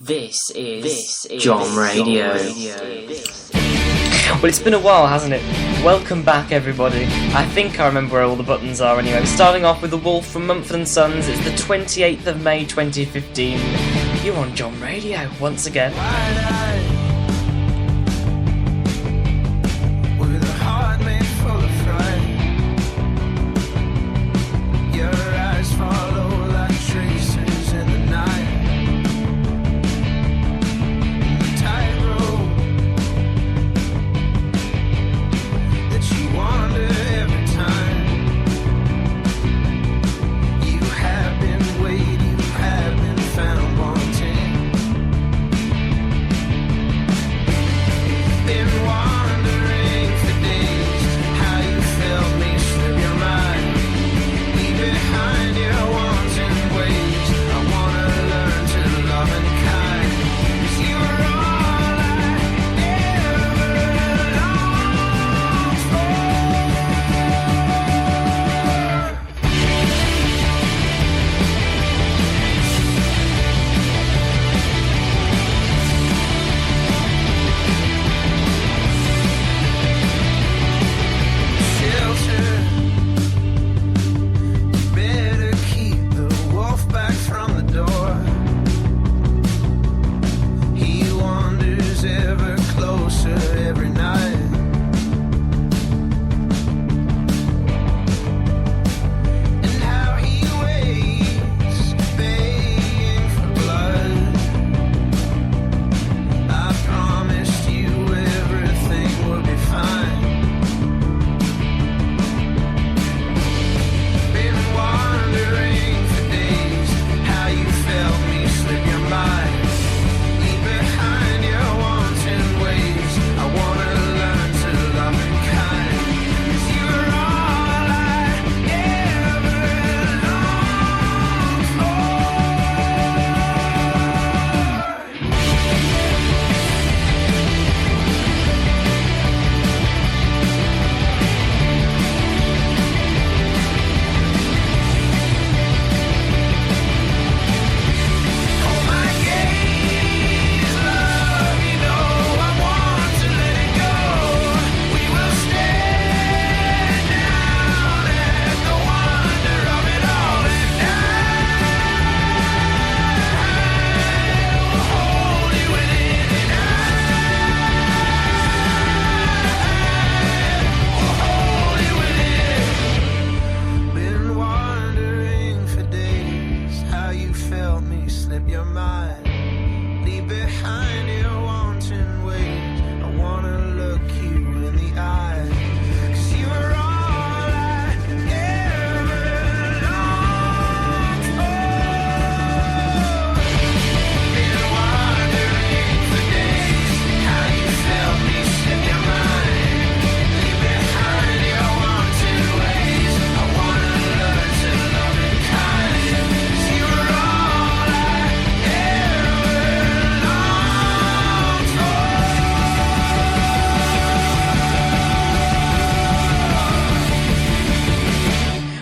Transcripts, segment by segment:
This is JOM Radio. Well, it's been a while, hasn't it? Welcome back, everybody. I think I remember where all the buttons are anyway. Starting off with The Wolf from Mumford & Sons. It's the 28th of May 2015. You're on JOM Radio once again.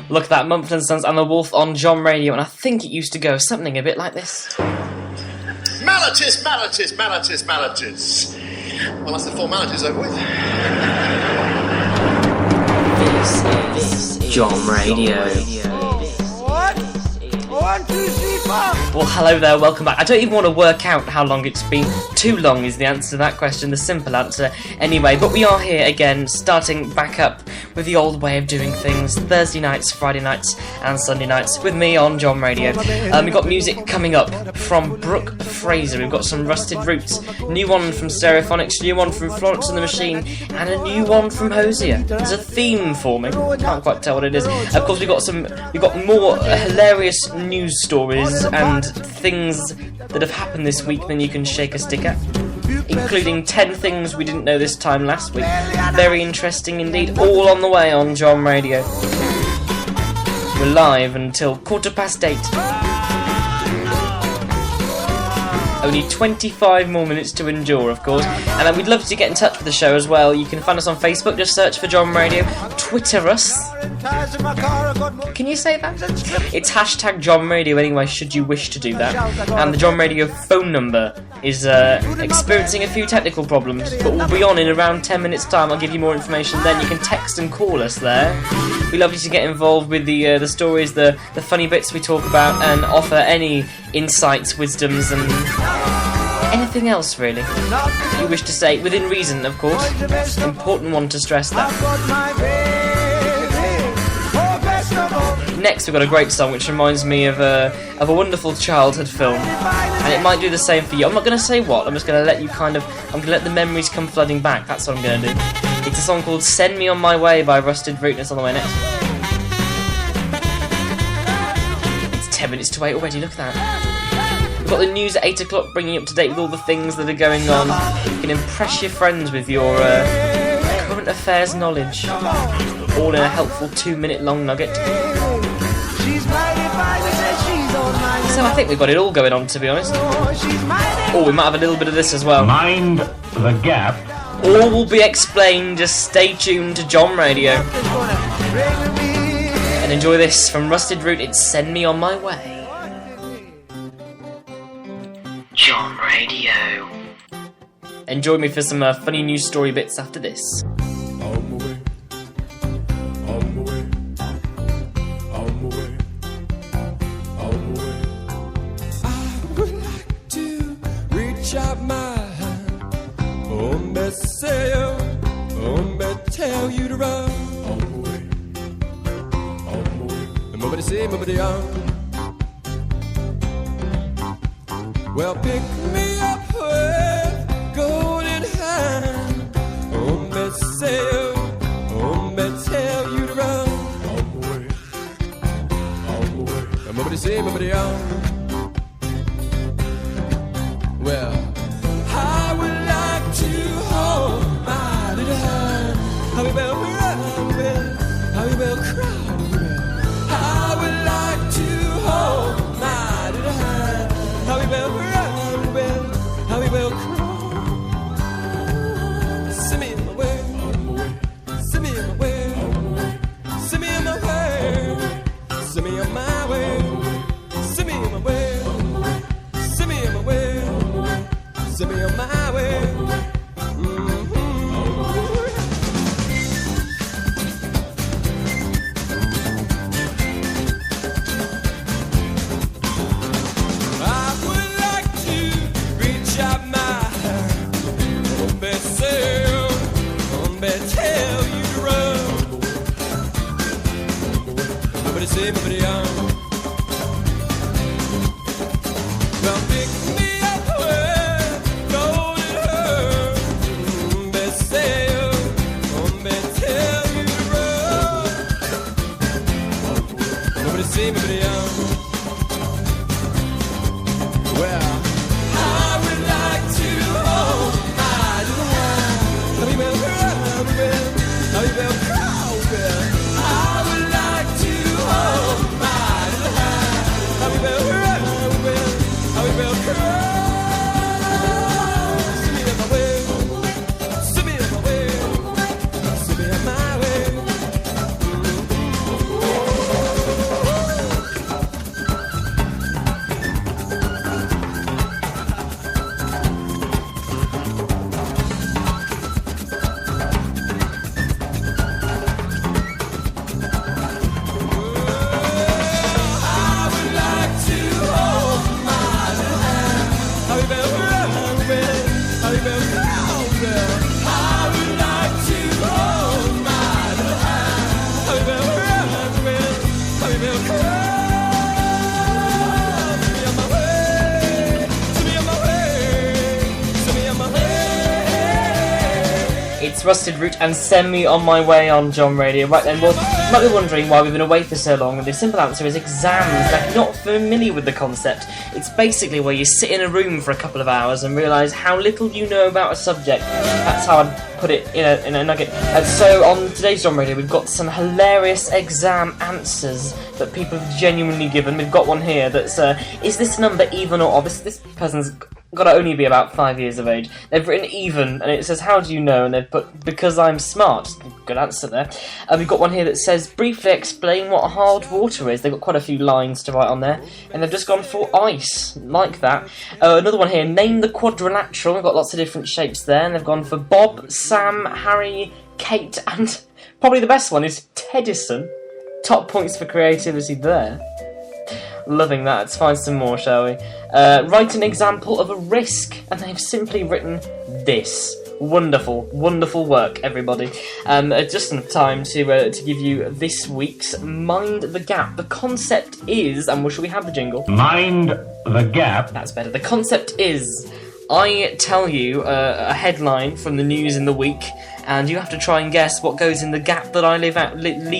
Look at that, Mumford & Sons and The Wolf on JOM Radio, and I think it used to go something a bit like this. Malatis, Malatis, Malatis, Malatis. Well, that's the formalities over with. This is JOM Radio. What? 1, 2, 3, 4. Well, hello there, welcome back. I don't even want to work out how long it's been. Too long is the answer to that question, the simple answer. Anyway, but we are here again, starting back up with the old way of doing things. Thursday nights, Friday nights, and Sunday nights with me on JOM Radio. We've got music coming up from Brooke Fraser. We've got some Rusted Roots, new one from Stereophonics, new one from Florence and the Machine, and a new one from Hosier. There's a theme forming. Can't quite tell what it is. Of course, we've got more hilarious news stories and things that have happened this week than you can shake a stick at, including 10 things we didn't know this time last week. Very interesting indeed, all on the way on JOM Radio. We're live until 8:15. Only 25 more minutes to endure, of course. And we'd love to get in touch with the show as well. You can find us on Facebook, just search for JOM Radio. Twitter us. Can you say that? It's hashtag JOM Radio anyway, should you wish to do that. And the JOM Radio phone number is experiencing a few technical problems, but we'll be on in around 10 minutes time. I'll give you more information then. You can text and call us there. We love you to get involved with the stories, the funny bits we talk about, and offer any insights, wisdoms, and anything else really that you wish to say, within reason, of course. Important one to stress that. Next, we've got a great song which reminds me of a wonderful childhood film, and it might do the same for you. I'm not going to say what. I'm just going to let you I'm going to let the memories come flooding back. That's what I'm going to do. It's a song called "Send Me On My Way" by Rusted Root, and it's on the way next. It's 10 minutes to 8 already. Look at that. We've got the news at 8 o'clock, bringing you up to date with all the things that are going on. You can impress your friends with your current affairs knowledge, all in a helpful 2-minute long nugget. So I think we've got it all going on, to be honest. Oh, we might have a little bit of this as well. Mind the gap. All will be explained, just stay tuned to JOM Radio. And enjoy this from Rusted Root, it's "Send Me On My Way." JOM Radio. Enjoy me for some funny news story bits after this. Tell you to run on the way, nobody say, nobody on. Well, pick me up with golden hand. Oh, say, tell you to run on the way, nobody say, nobody on. Well, I would like to hold my little hand. How we will run, how we will cry. I would like to hold my little hand. How we will run, how we will cry. Send me in my way, send me in my way, send me in my way, send me on my way, send me in my way, send me in my way, send me on my way. Everybody on. Well, pick me up with golden hair. Say, tell you to run. Nobody see everybody on. Well, I would like to hold my little hand. How we will cry, how we will cry. I would like to hold my little hand. How we will run, how we will cry. Send me on my way, send me on my way, send me on my way. It's Rusted Root and "Send Me On My Way" on JOM Radio. Right then, well, you might be wondering why we've been away for so long, and the simple answer is exams. Now, if you're not familiar with the concept, it's basically where you sit in a room for a couple of hours and realise how little you know about a subject. That's how I'd put it in a nugget. And so on today's JOM Radio, we've got some hilarious exam answers that people have genuinely given. We've got one here that's, is this number even or odd? This person's gotta only be about 5 years of age. They've written even, and it says, how do you know? And they've put, because I'm smart. Good answer there. We've got one here that says, briefly explain what hard water is. They've got quite a few lines to write on there, and they've just gone for ice, like that. Another one here, name the quadrilateral. We've got lots of different shapes there, and they've gone for Bob, Sam, Harry, Kate, and probably the best one is Tedison. Top points for creativity there. Loving that. Let's find some more, shall we? Write an example of a risk, and they've simply written this. Wonderful, wonderful work, everybody. Just enough time to give you this week's Mind the Gap. The concept is, and shall we have the jingle? Mind the gap. That's better. The concept is, I tell you a headline from the news in the week, and you have to try and guess what goes in the gap that I leave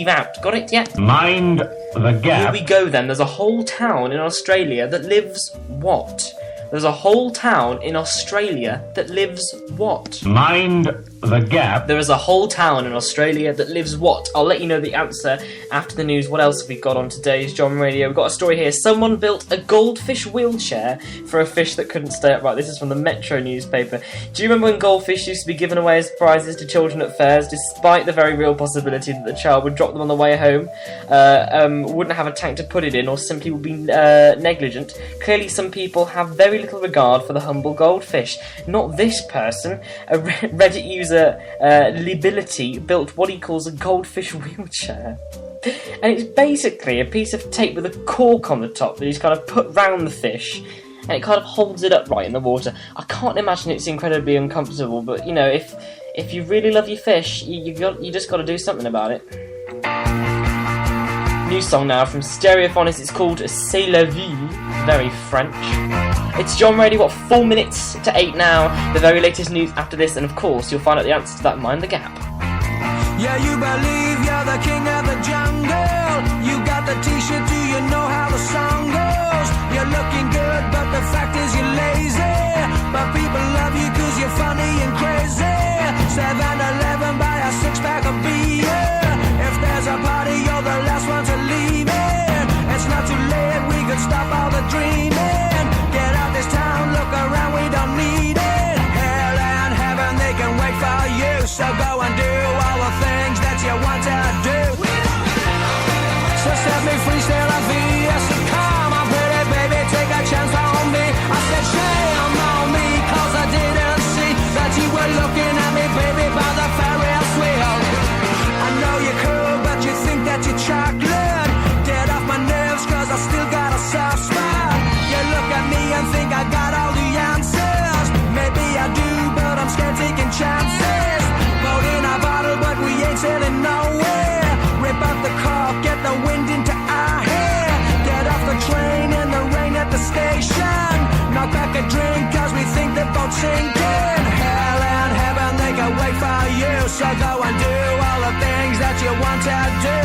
out. Got it yet? Mind the gap. Here we go then. There's a whole town in Australia that lives what? There's a whole town in Australia that lives what? Mind the gap. There is a whole town in Australia that lives what? I'll let you know the answer after the news. What else have we got on today's JOM Radio? We've got a story here. Someone built a goldfish wheelchair for a fish that couldn't stay upright. This is from the Metro newspaper. Do you remember when goldfish used to be given away as prizes to children at fairs, despite the very real possibility that the child would drop them on the way home, wouldn't have a tank to put it in, or simply would be negligent? Clearly some people have very little regard for the humble goldfish. Not this person. A Reddit user, Libility, built what he calls a goldfish wheelchair. And it's basically a piece of tape with a cork on the top that he's kind of put round the fish, and it kind of holds it upright in the water. I can't imagine it's incredibly uncomfortable, but you know, if you really love your fish, you just got to do something about it. New song now from Stereophonics. It's called C'est la vie. Very French. It's JOM Radio, 4 minutes to 8 now. The very latest news after this, and of course, you'll find out the answer to that Mind the Gap. Yeah, you believe you're the king of the jungle. You got the t-shirt, do you know how the song goes? You're looking good, but the fact is you're lazy. But people love you cause you're funny and crazy. 7-Eleven, buy a 6-pack of beer. If there's a party, you're the last one to leave it. It's not too late, we could stop all the dreaming. Get out this town, look around, we don't need it. Hell and heaven, they can wait for you. So go and do all the things that you want to do. So set me free, c'est la vie. I said, come on, pretty baby, take a chance on me. I said, shame on me, cause I didn't see that you were looking at me, baby, by the Ferris wheel. I know you're cool, but you think that you're chocolate. Get off my nerves, cause I still got a soft spot. You look at me and think I got all the answers. Maybe I do, but I'm scared taking chances. Boat in a bottle, but we ain't sailing nowhere. Rip up the cork, get the wind into our hair. Get off the train in the rain at the station. Knock back a drink, cause we think the boat's sinking. Hell and heaven, they can wait for you. So go and do all the things that you want to do.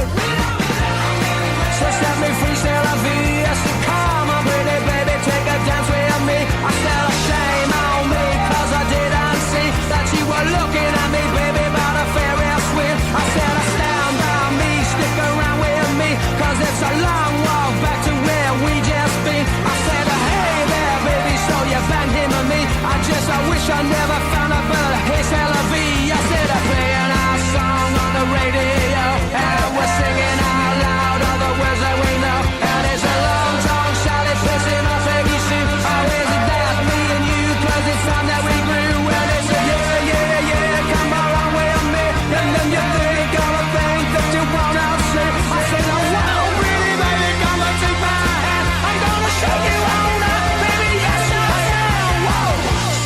So set me free, c'est la vie. I said, come on, pretty baby, take a dance with me. I said, shame on me, cause I didn't see that you were looking at me, baby, by the Ferris wheel. I said, stand by me, stick around with me, cause it's a long walk back to where we just been. I said, hey there, baby, so you've been him and me. I wish I never found out, but hey, c'est la vie. I said, I'm playing our song on the radio, and we're singing out loud all the words that we know. And it's a long song, solid facing off every suit. Oh, is it that, me and you, cause it's time that we grew. And it's a yeah, come along with me. And then you think all the things that you wanna see. I said, oh, wow, pretty baby, come and take my hand. I'm gonna show you all that, baby, yes, I am. Whoa.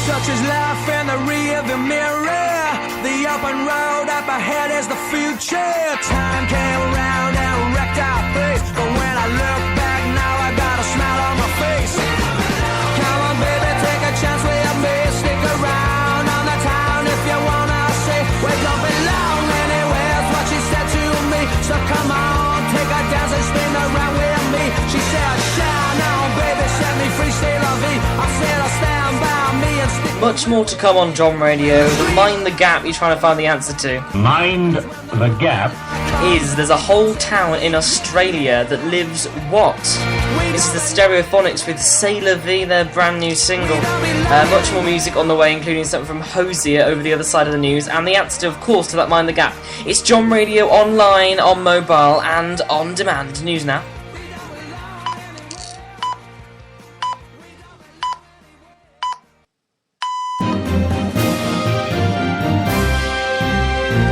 Such is life in the rear view mirror. The open road up ahead is the future. Time came around and wrecked our face, but when I look back now, I got a smile on my face. Come on, baby, take a chance with me. Stick around on the town if you wanna see. We don't belong anywhere, is what she said to me. So come on, take a dance and spin around with me. She said, shine on, baby, set me free, c'est la vie. I said, I'll stand by me and stick. Much more to come on JOM Radio. The Mind the Gap you're trying to find the answer to. Mind the gap. There's a whole town in Australia that lives what? This is the Stereophonics with Sailor V, their brand new single. Much more music on the way, including something from Hosier over the other side of the news, and the answer, of course, to that Mind the Gap. It's JOM Radio online, on mobile, and on demand. News now.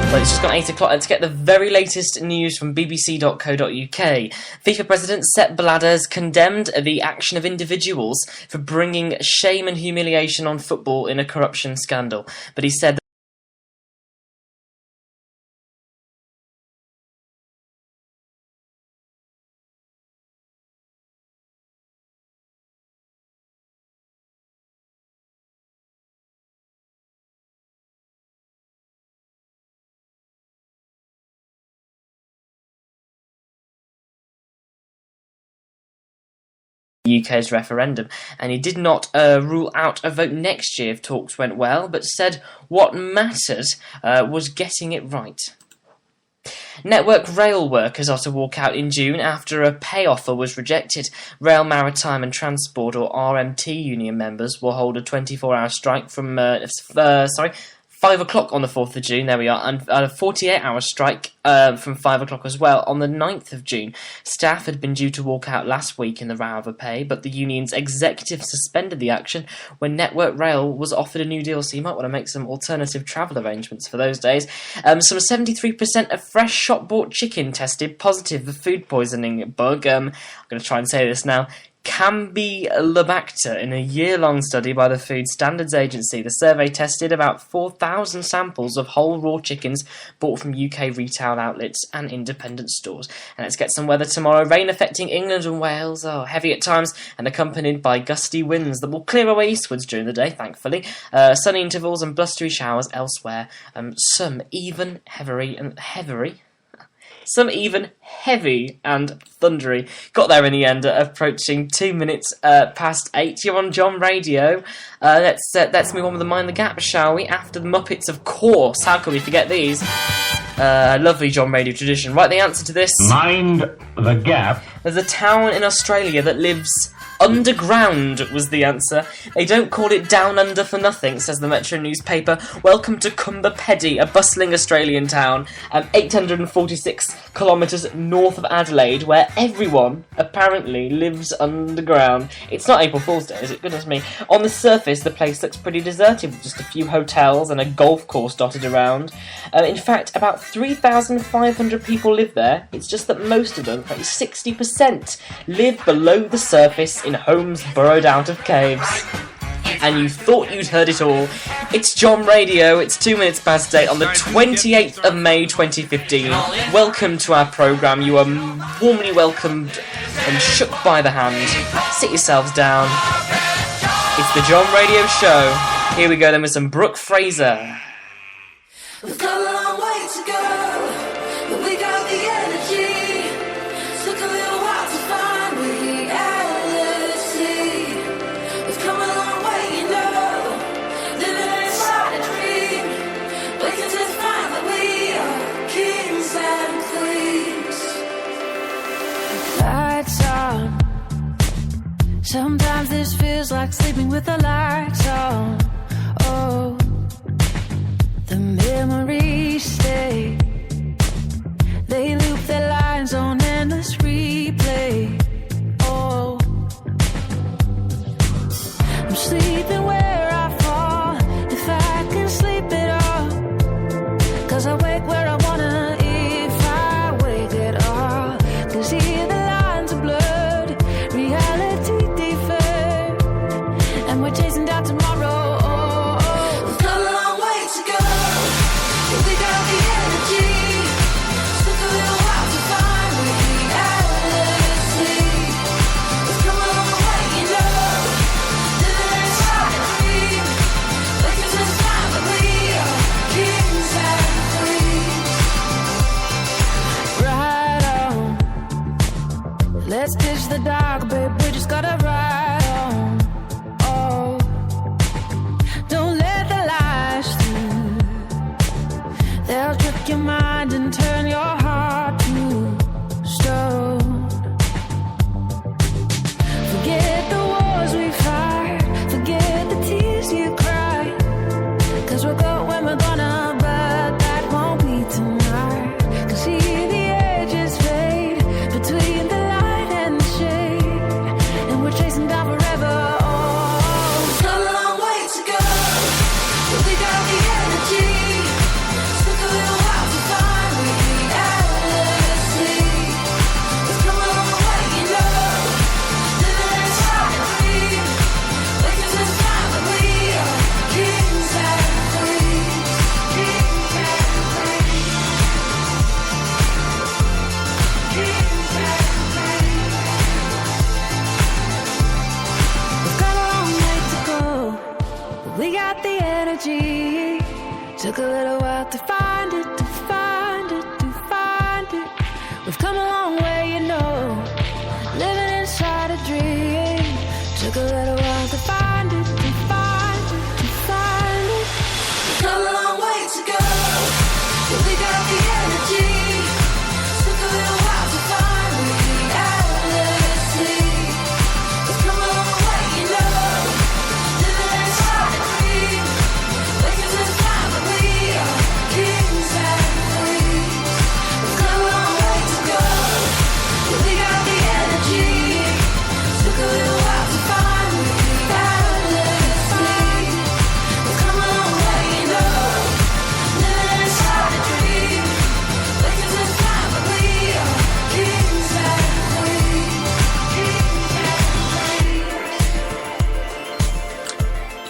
Well, it's just gone 8 o'clock. Let's get the very latest news from bbc.co.uk. FIFA President Sepp Blatter has condemned the action of individuals for bringing shame and humiliation on football in a corruption scandal. But he said UK's referendum, and he did not rule out a vote next year if talks went well, but said what mattered was getting it right. Network Rail workers are to walk out in June after a pay offer was rejected. Rail Maritime and Transport, or RMT union members, will hold a 24-hour strike from 5 o'clock on the 4th of June, there we are, and a 48-hour strike from 5 o'clock as well on the 9th of June. Staff had been due to walk out last week in the row over pay, but the union's executive suspended the action when Network Rail was offered a new deal, so you might want to make some alternative travel arrangements for those days. Some 73% of fresh shop-bought chicken tested positive for food poisoning bug. I'm going to try and say this now. Campylobacter in a year-long study by the Food Standards Agency. The survey tested about 4,000 samples of whole raw chickens bought from UK retail outlets and independent stores. And let's get some weather tomorrow. Rain affecting England and Wales. Heavy at times and accompanied by gusty winds that will clear away eastwards during the day, thankfully. Sunny intervals and blustery showers elsewhere. Some even heavy and thundery. Got there in the end, approaching 2 minutes past 8. You're on JOM Radio. Let's move on with the Mind the Gap, shall we? After the Muppets, of course. How can we forget these? Lovely JOM Radio tradition. Right, the answer to this. Mind the Gap. There's a town in Australia that lives underground, was the answer. They don't call it down under for nothing, says the Metro newspaper. Welcome to Cumbapedy, a bustling Australian town, 846 kilometres north of Adelaide, where everyone apparently lives underground. It's not April Fool's Day, is it? Goodness me. On the surface, the place looks pretty deserted, with just a few hotels and a golf course dotted around. In fact, about 3,500 people live there. It's just that most of them, like 60%, live below the surface in homes burrowed out of caves. And you thought you'd heard it all. It's JOM Radio. It's 2 minutes past 8 on the 28th of May 2015. Welcome to our programme. You are warmly welcomed and shook by the hand. Sit yourselves down. It's the JOM Radio Show. Here we go then with some Brooke Fraser. We've got a long way to go, but we got the energy. Took a little while to find reality. We've come a long way, you know, living inside a dream. We can just find that we are kings and queens. Lights on. Sometimes this feels like sleeping with the lights on. Oh, the memories stay. They loop their lines on endless replay. Oh, I'm sleeping where I fall, if I can sleep at all. 'Cause I wake where I wanna, if I wake at all. 'Cause here the lines are blurred, reality deferred, and we're chasing down tomorrow. We've got a long way to go, but we got the energy. Took a little while to find reality. We've come a long way, you know, living inside a dream. We can just find that we are kings and queens. Right on. Let's ditch the dark, babe. We just gotta ride on. Oh, energy. Took a little while to find it, to find it, to find it. We've come a long way, you know, living inside a dream. Took a little while to find it, to find it, to find it. We've come a long way to go, but we got the energy. Took a little while to find reality. We've come a long way, you know, living inside a dream. Waking to the time that we are kings and queens. We've come a long way to go, but we got the energy. Took a little while to find reality. We've come a long way, you know, living inside a dream. Waking to the time that we are kings and queens.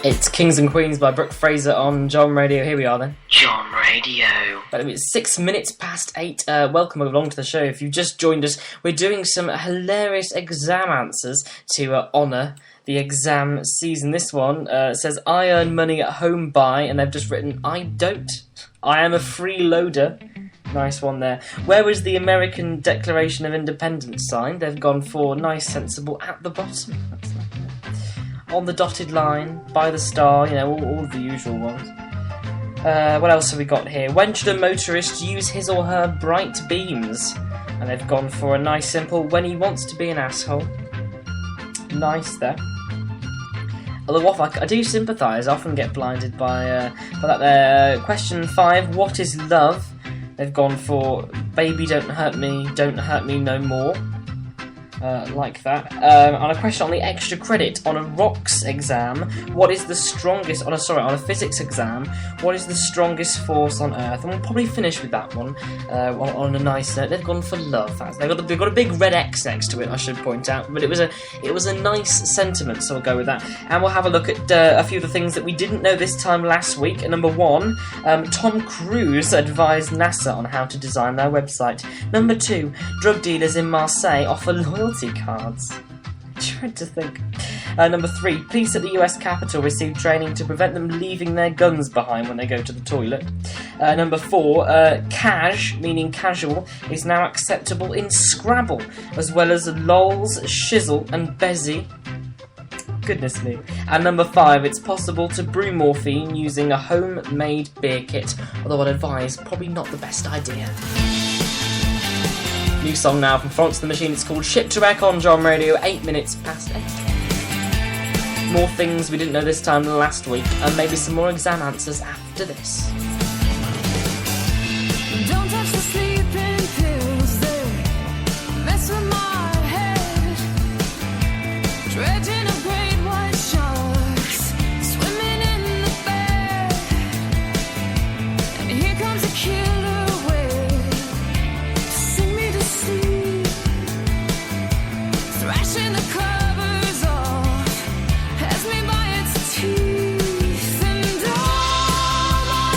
It's Kings and Queens by Brooke Fraser on JOM Radio. Here we are then. JOM Radio. But it's 6 minutes past 8. Welcome along to the show. If you've just joined us, we're doing some hilarious exam answers to honour the exam season. This one says, I earn money at home by, and they've just written, I don't. I am a freeloader. Nice one there. Where was the American Declaration of Independence signed? They've gone for nice, sensible at the bottom. That's nice. On the dotted line, by the star, you know, all of the usual ones. What else have we got here? When should a motorist use his or her bright beams? And they've gone for a nice simple, when he wants to be an asshole. Nice there. Although I do sympathise, I often get blinded by that there. Question 5, what is love? They've gone for, baby don't hurt me no more. Like that. On a question on the extra credit on a rocks exam, what is the strongest on a physics exam? What is the strongest force on Earth? And we'll probably finish with that one on a nice note. They've gone for love. They've got a big red X next to it, I should point out. But it was a nice sentiment, so we'll go with that. And we'll have a look at a few of the things that we didn't know this time last week. And number 1, Tom Cruise advised NASA on how to design their website. Number 2, drug dealers in Marseille offer loyalty cards. Tried to think. Number 3, police at the US Capitol receive training to prevent them leaving their guns behind when they go to the toilet. Number 4, cash, meaning casual, is now acceptable in Scrabble, as well as lols, shizzle, and bezzy. Goodness me. And number 5, it's possible to brew morphine using a homemade beer kit, although I'd advise probably not the best idea. New song now from Florence the Machine. It's called Ship to Wreck on JOM Radio, 8 minutes past 8. More things we didn't know this time than last week, and maybe some more exam answers after this. Don't touch the sleeping pills, they mess with my head. Dredging of great white sharks, swimming in the bed. And here comes a killer wave to sing me to sleep. Thrashing the covers off, has me by its teeth. And all my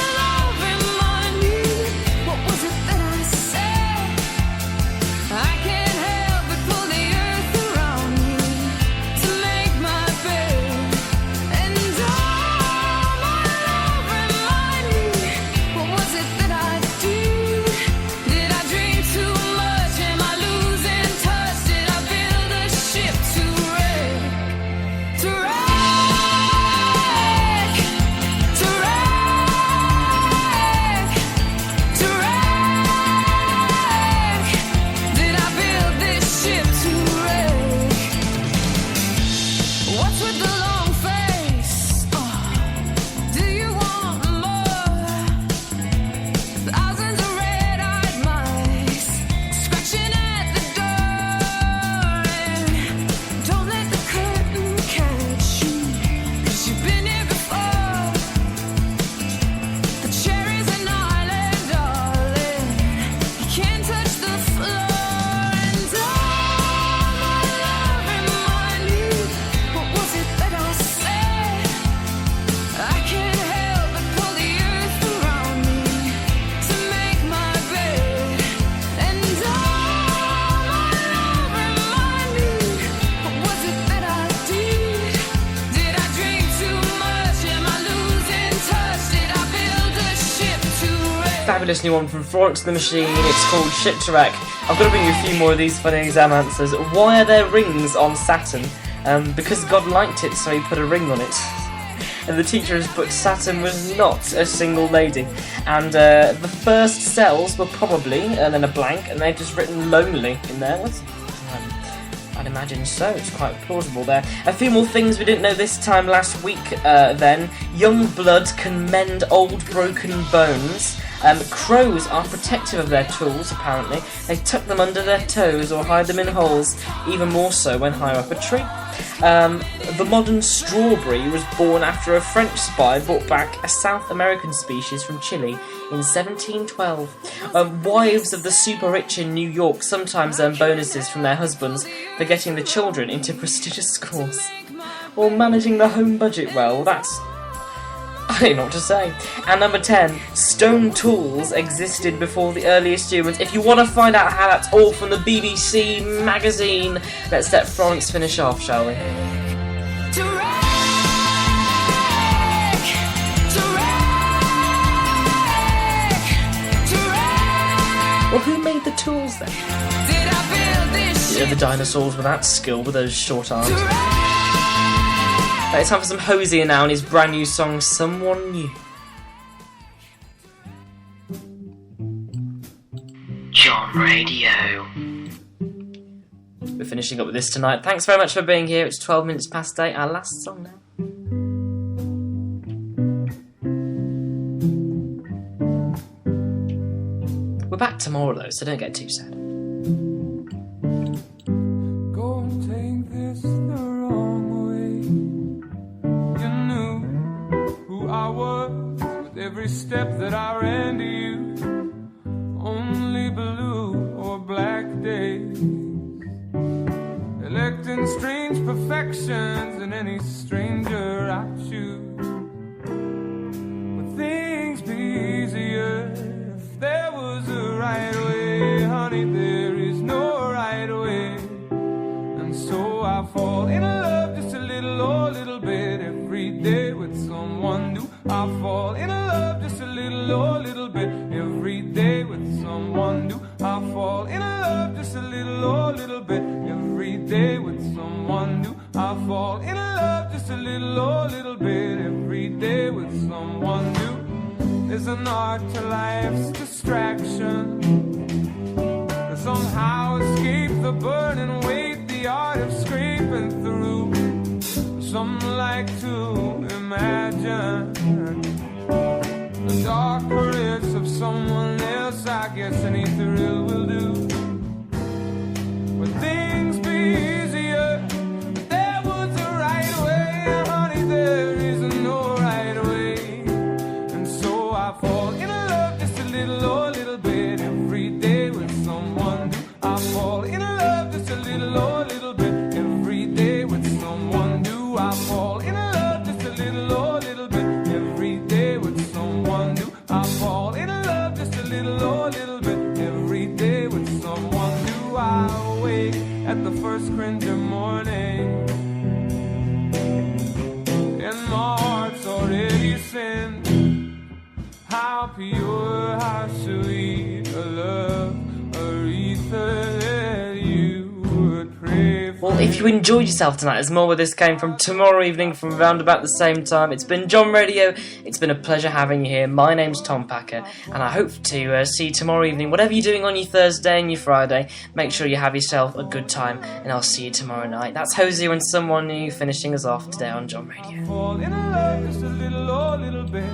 fabulous new one from Florence the Machine. It's called Ship to Wreck. I've got to bring you a few more of these funny exam answers. Why are there rings on Saturn? Because God liked it, so he put a ring on it. And the teacher has put Saturn was not a single lady. And the first cells were probably, and then a blank, and they've just written lonely in there. I'd imagine so, it's quite plausible there. A few more things we didn't know this time last week then. Young blood can mend old broken bones. Crows are protective of their tools, apparently. They tuck them under their toes or hide them in holes, even more so when high up a tree. The modern strawberry was born after a French spy brought back a South American species from Chile in 1712. Wives of the super rich in New York sometimes earn bonuses from their husbands for getting the children into prestigious schools. Or managing the home budget well, that's... I don't know what to say. And number 10, stone tools existed before the earliest humans. If you want to find out how that's all from the BBC magazine, let's let Florence finish off, shall we? Well, who made the tools then? The dinosaurs with that skill, with those short arms. It's time for some Hosier now and his brand new song, Someone New. JOM Radio. We're finishing up with this tonight. Thanks very much for being here. It's 12 minutes past 8, our last song now. We're back tomorrow though, so don't get too sad. Go and take this the wrong way. You knew who I was with every step that I ran to you. Only blue or black days, electing strange perfections in any stranger I choose. Would things be easier if there was a right way? Honey, there is no right way. And so I fall in love just a little or little bit every day with someone new. I fall in love just a little or little bit every day with someone new. I fall in love just a little or little bit every day with someone new. I fall in love just a little or little bit every day with someone new. There's an art to life's distraction, to somehow escape the burning weight, the art of scraping through. Some like to imagine the dark careers of someone else. I guess any thrill will do. Would things be easier if there was a right way? Honey, there is no right way. And so I fall in love just a little or little bit every day with someone new. I fall in love just a little or little bit every day with someone new. I fall in love just a little or little bit every day with someone new. I fall in love just a little or little bit every day with someone new. I awake at the first cringing morning, and my heart's already sinned. How pure, how sweet a love, Aretha, that you would pray for. Well, if you enjoyed yourself tonight, there's more where this came from tomorrow evening from around about the same time. It's been JOM Radio. It's been a pleasure having you here. My name's Tom Packer, and I hope to see you tomorrow evening. Whatever you're doing on your Thursday and your Friday, make sure you have yourself a good time, and I'll see you tomorrow night. That's Hosier and Someone New finishing us off today on JOM Radio. Fall in love just a little or little bit.